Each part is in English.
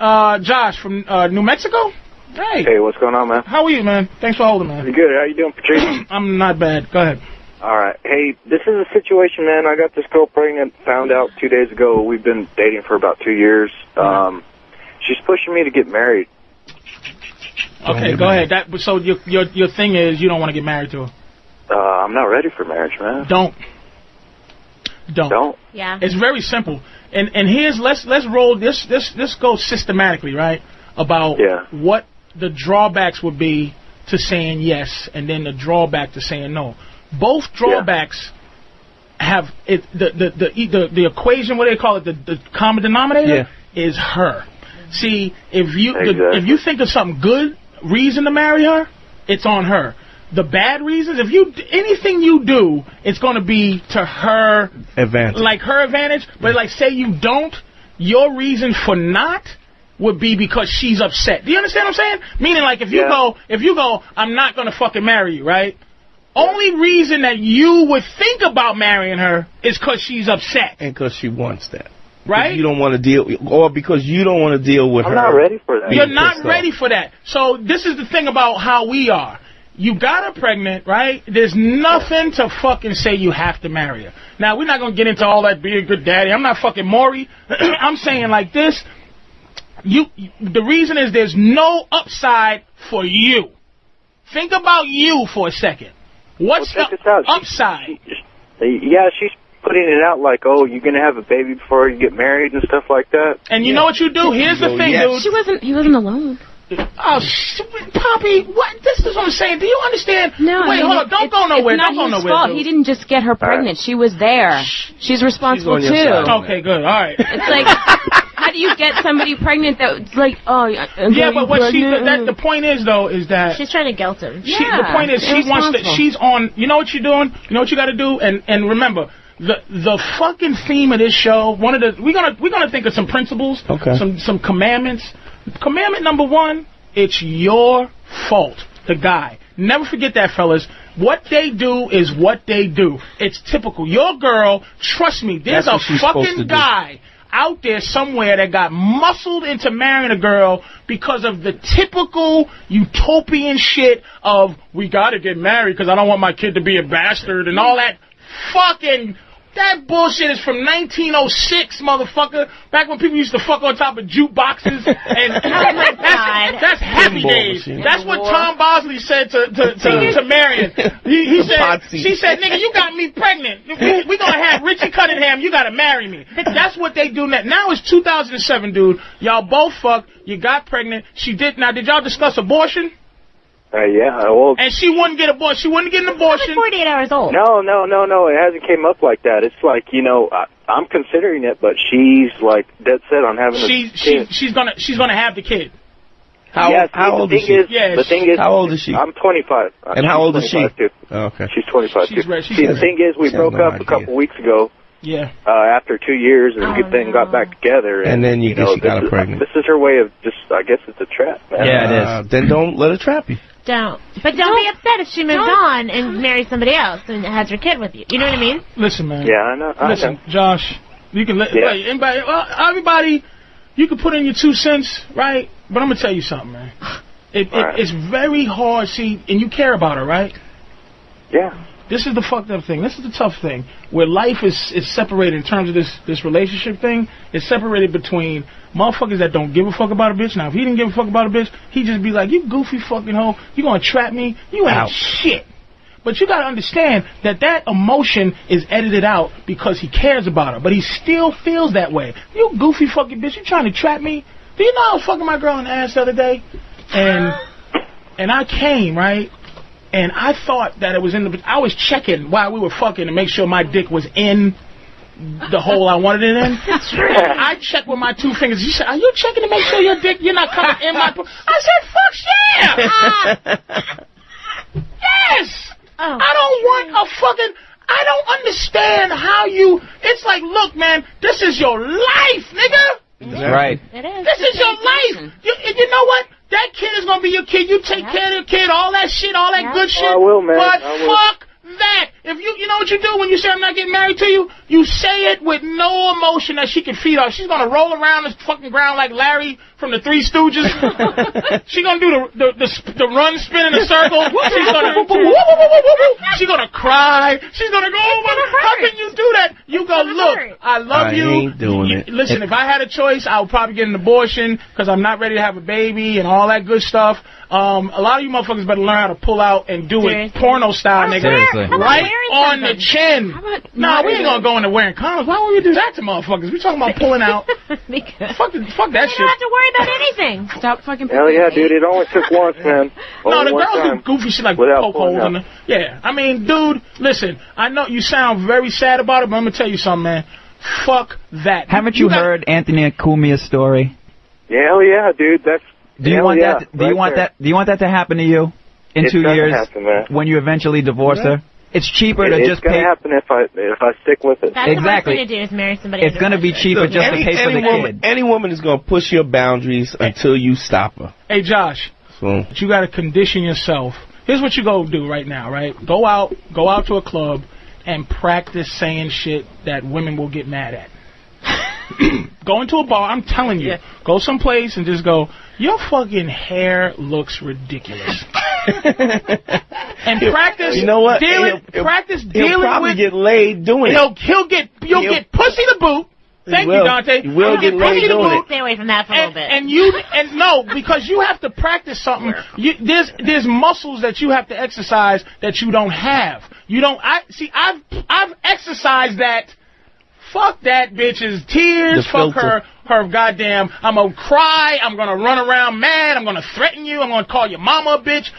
Josh from New Mexico. Hey. Hey, what's going on, man? How are you, man? Thanks for holding, man. You good? How you doing, Patrice? I'm not bad. Go ahead. All right. Hey, this is a situation, man. I got this girl pregnant. Found out 2 days ago. We've been dating for about 2 years. She's pushing me to get married. Okay, go ahead. So your thing is you don't want to get married to her. I'm not ready for marriage, man. Don't. Yeah. It's very simple. And here's let's roll this go systematically, right? About what the drawbacks would be to saying yes, and then the drawback to saying no. Both drawbacks have it. The equation, what do they call it? The common denominator is her. See, if you think of some good reason to marry her, it's on her. The bad reasons, anything you do, it's going to be to her advantage. Like her advantage, but like say you don't, your reason for not would be because she's upset. Do you understand what I'm saying? Meaning like if you go, I'm not going to fucking marry you, right? Only reason that you would think about marrying her is because she's upset. And because she wants that. Right? You don't want to deal, or because you don't want to deal with her. I'm not ready for that. You're not ready for that. So this is the thing about how we are. You got her pregnant, right? There's nothing to fucking say you have to marry her. Now, we're not going to get into all that, be a good daddy. I'm not fucking Maury. I'm saying like this. The reason is there's no upside for you. Think about you for a second. What's the upside? She's putting it out like, oh, you're going to have a baby before you get married and stuff like that. And you know what you do? Here's the thing, dude. He wasn't alone. Oh, Poppy, what? This is what I'm saying. Do you understand? No. Wait, hold on. Don't go nowhere. It's not his fault. He didn't just get her pregnant. She was there. She's responsible, too. Okay, good. All right. It's like, how do you get somebody pregnant that's like, oh, yeah, but what the point is, though, is that she's trying to guilt him. The point is she wants to, she's on, you know what you're doing? You know what you got to do? And remember, the fucking theme of this show, we're gonna think of some principles, some commandments. Commandment number 1, it's your fault, the guy. Never forget that, fellas. What they do is what they do. It's typical. Your girl, trust me, there's a fucking guy out there somewhere that got muscled into marrying a girl because of the typical utopian shit of, we gotta get married because I don't want my kid to be a bastard and all that fucking... That bullshit is from 1906, motherfucker. Back when people used to fuck on top of jukeboxes, and that's happy days. That's what Tom Bosley said to Marion. He said, she said, nigga, you got me pregnant. We gonna have Richie Cunningham. You gotta marry me. That's what they do now. Now it's 2007, dude. Y'all both fucked. You got pregnant. She did. Now, did y'all discuss abortion? Well, and she wouldn't get abortion. She wouldn't get an abortion. She's 48 hours old. No. It hasn't came up like that. It's like, I'm considering it, but she's like dead set on having a kid. She's gonna have the kid. How old is she? The thing is, how old is she? I'm 25. And how old is she? Too. Oh, okay. She's 25 too. See, the thing is, we broke up a couple weeks ago. Yeah. After 2 years, and then got back together. And then you got her pregnant. This is her way of I guess it's a trap, man. Yeah, it is. Then don't let her trap you. But don't be upset if she moves on and marries somebody else and has her kid with you. You know what I mean? Listen, man. Yeah, I know. Listen, Josh, you can everybody, you can put in your 2 cents, right? But I'm gonna tell you something, man. It's very hard. See, and you care about her, right? Yeah. This is the fucked up thing. This is the tough thing. Where life is separated in terms of this relationship thing. It's separated between motherfuckers that don't give a fuck about a bitch. Now, if he didn't give a fuck about a bitch, he'd just be like, you goofy fucking hoe. You gonna trap me? You ain't shit. But you gotta understand that emotion is edited out because he cares about her. But he still feels that way. You goofy fucking bitch. You trying to trap me? Do you know I was fucking my girl in the ass the other day? And I came, right? And I thought that it was I was checking while we were fucking to make sure my dick was in the hole I wanted it in. I checked with my 2 fingers. You said, are you checking to make sure you're not coming in my... I said, fuck yeah! Yes! I don't want a fucking... I don't understand how you... It's like, look, man, this is your life, nigga! That's right. It is. This is your life! You know what? That kid is going to be your kid. You take care of your kid, all that shit, all that good shit. I will, man. But fuck that. If you know what you do when you say I'm not getting married to you? You say it with no emotion that she can feed off. She's gonna roll around this fucking ground like Larry from the Three Stooges. She's gonna do the run spin in a circle. She's gonna cry. She's gonna go, how can you do that? You go, look, I love you. Ain't doing it. Listen, if I had a choice, I would probably get an abortion because I'm not ready to have a baby and all that good stuff. A lot of you motherfuckers better learn how to pull out and do it porno style, nigga. Seriously. Right on the chin. Nah, we ain't gonna go into wearing condoms. Why would we do that to motherfuckers? We talking about pulling out. Fuck that shit. You don't have to worry about anything. Stop fucking. Hell yeah, dude. It only took once, man. No, the girls do goofy shit like poke holes in the. Yeah, I mean, dude, listen. I know you sound very sad about it, but I'm gonna tell you something, man. Fuck that. Haven't you heard Anthony Acumia's story? Yeah, hell yeah, dude. That's. Do you want that? Do you want that? Do you want that to happen to you in 2 years when you eventually divorce her? It's cheaper to just pay. It's gonna happen if I stick with it. That's exactly. What I'm gonna do is marry somebody. It's gonna be cheaper just to pay for the kid. Any woman is gonna push your boundaries until you stop her. Hey, Josh. So you gotta condition yourself. Here's what you go do right now, right? Go out to a club and practice saying shit that women will get mad at. Go into a bar, I'm telling you. Go someplace and just go, your fucking hair looks ridiculous. And practice. You know what? Practice he'll dealing probably with. Get laid doing it. You'll get pussy to boot. Thank you, Dante. You will get laid doing it. Stay away from that for a little bit. And no, because you have to practice something. There's muscles that you have to exercise that you don't have. I've exercised that. Fuck that bitch's tears. Fuck her goddamn. I'm gonna cry. I'm gonna run around mad. I'm gonna threaten you. I'm gonna call your mama a bitch.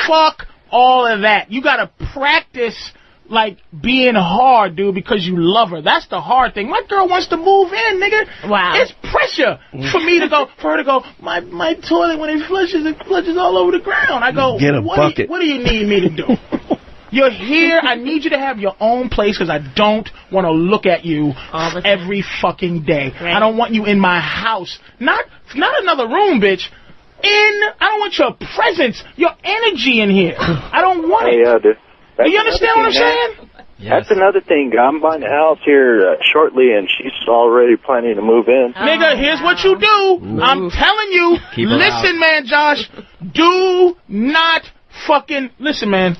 Fuck all of that. You gotta practice like being hard, dude, because you love her. That's the hard thing. My girl wants to move in, nigga. Wow. It's pressure for her to go, my toilet when it flushes all over the ground. I go, get a bucket. What do you need me to do? You're here. I need you to have your own place because I don't want to look at you every fucking day. Right. I don't want you in my house. Not another room, bitch. I don't want your presence, your energy in here. I don't want it. Yeah, dude. Do you understand what I'm saying? Yes. That's another thing. I'm buying a house here shortly, and she's already planning to move in. Nigga, here's what you do. Ooh. I'm telling you. Listen, man, Josh. Do not fucking... Listen, man.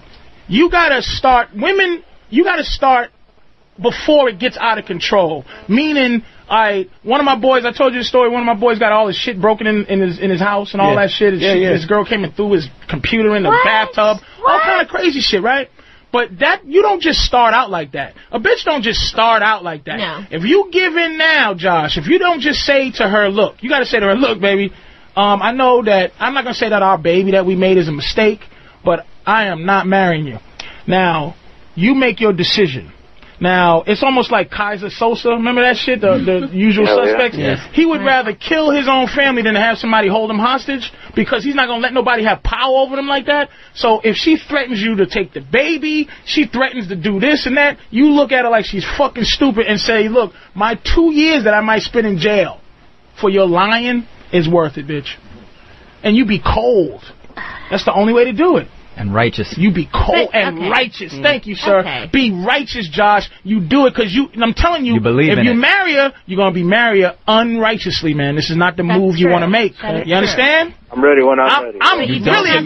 You gotta start... Women, you gotta start before it gets out of control. Meaning... one of my boys, I told you the story, one of my boys got all his shit broken in his house and all that shit. This girl came and threw his computer in the bathtub. All kind of crazy shit, right? But you don't just start out like that. A bitch don't just start out like that. No. If you give in now, Josh, if you don't just say to her, look, you got to say to her, look, baby, I know that, I'm not going to say that our baby that we made is a mistake, but I am not marrying you. Now, you make your decision. Now, it's almost like Kaiser Sosa. Remember that shit? The Usual Suspects? Yeah. He would rather kill his own family than to have somebody hold him hostage because he's not going to let nobody have power over him like that. So if she threatens you to take the baby, she threatens to do this and that, you look at her like she's fucking stupid and say, look, my 2 years that I might spend in jail for your lying is worth it, bitch. And you be cold. That's the only way to do it. And righteous. You be cold and righteous. Thank you, sir. Okay. Be righteous, Josh. You do it because I'm telling you, if you marry her, you're going to be marry her unrighteously, man. This is not the move you want to make. You understand? I'm ready when I'm ready.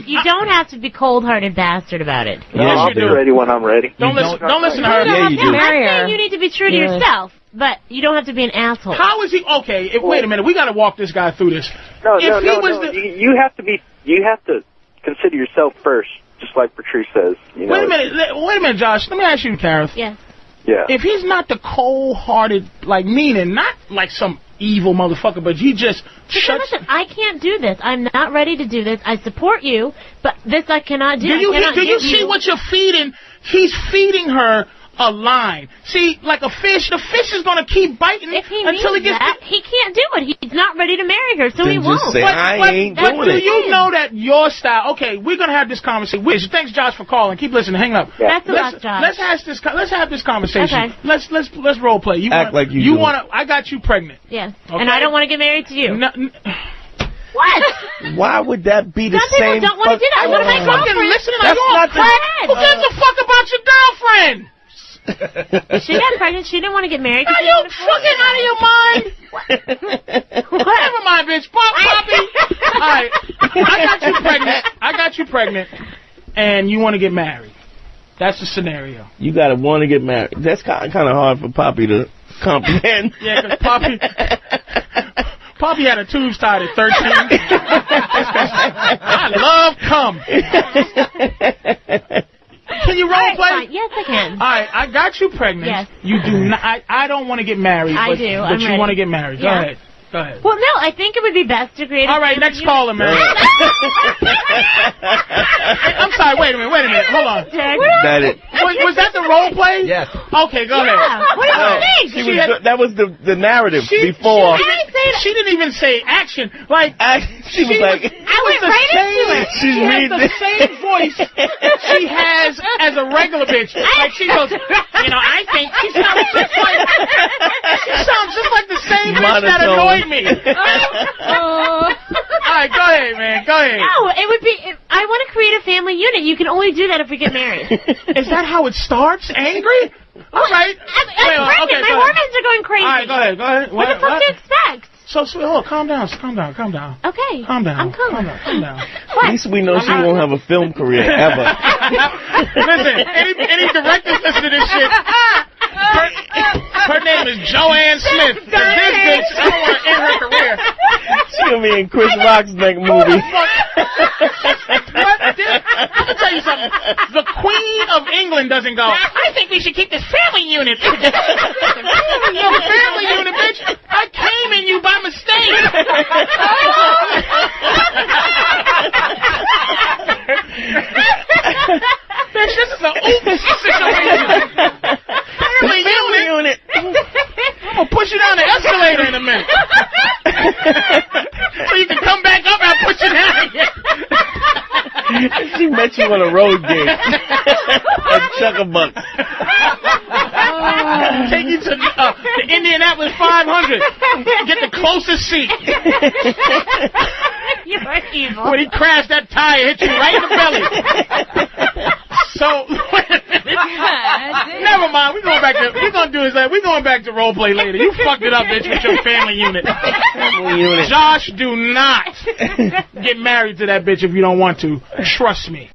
You don't have to be cold-hearted bastard about it. No, I'll be ready when I'm ready. Don't listen to her. I'm saying you need to be true to yourself. But you don't have to be an asshole. How is he? Okay, wait a minute. We got to walk this guy through this. No. You have to consider yourself first, just like Patrice says. You know, wait a minute, Josh. Let me ask you, Kareth. Yes. Yeah. If he's not the cold-hearted, like, meaning, not like some evil motherfucker, but he just listen, I can't do this. I'm not ready to do this. I support you, but this I cannot do. Do you see what you're feeding? He's feeding her a line. See, like a fish, the fish is going to keep biting until he gets... He can't do it. He's not ready to marry her, so he won't. But do you know that your style... Okay, we're going to have this conversation. Thanks, Josh, for calling. Keep listening. Hang up. Yeah. That's a lot, Josh. Let's have this conversation. Okay. Let's role play. You want to... I got you pregnant. Yes. Okay? And I don't want to get married to you. What? Why would that be the same? Some people don't want to do that. I want to make fucking listening. That's not who gives a fuck about about your girlfriend. She got pregnant. She didn't want to get married. Are you fucking out of your mind? Never mind, bitch. Poppy. All right. I got you pregnant. And you want to get married. That's the scenario. You gotta want to get married. That's kind of hard for Poppy to comprehend. Yeah, because Poppy had a tubes tied at 13. I love cum. Can you role play? Yes, I can. All right, I got you pregnant. Yes. You do not. I don't want to get married. I do. But you want to get married. Go ahead. Go ahead. Well, no, I think it would be best to create a All right, next caller, man. I'm sorry, wait a minute. Hold on. Was that the role play? Yes. Okay, go ahead. What do you think? That was the narrative before. She didn't even say action. Like, she was like, I went right into it. She has the same voice she has as a regular bitch. Like, she goes, I think she sounds just like the same bitch that annoyed me. All right, go ahead, man. Go ahead. No, it would be. I want to create a family unit. You can only do that if we get married. Is that how it starts? Angry? All right. I'm pregnant. My hormones are going crazy. All right, go ahead. What the fuck do you expect? So, calm down. Okay. Calm down. I'm calm. Calm down. At least we know she won't have a film career ever. Listen, any directors listen to this shit. Her name is Joanne Smith. This bitch, I don't want to end her career. She's gonna be in Chris Rock's next movie. Let me tell you something. The Queen of England doesn't go, I think we should keep this family unit. Your family unit, bitch. I came in you by mistake. Bitch, this is an oops situation. Family unit. I'm gonna push you down the escalator in a minute. So you can come back up and I'll put you down again. She met you on a road gig at Chuckabuck. Take you to the Indianapolis 500. Get the closest seat. You're evil. When he crashed, that tire hit you right in the belly. So, never mind. We're going back to role play later. You fucked it up, bitch, with your family unit. Josh, do not get married to that bitch if you don't want to. Trust me.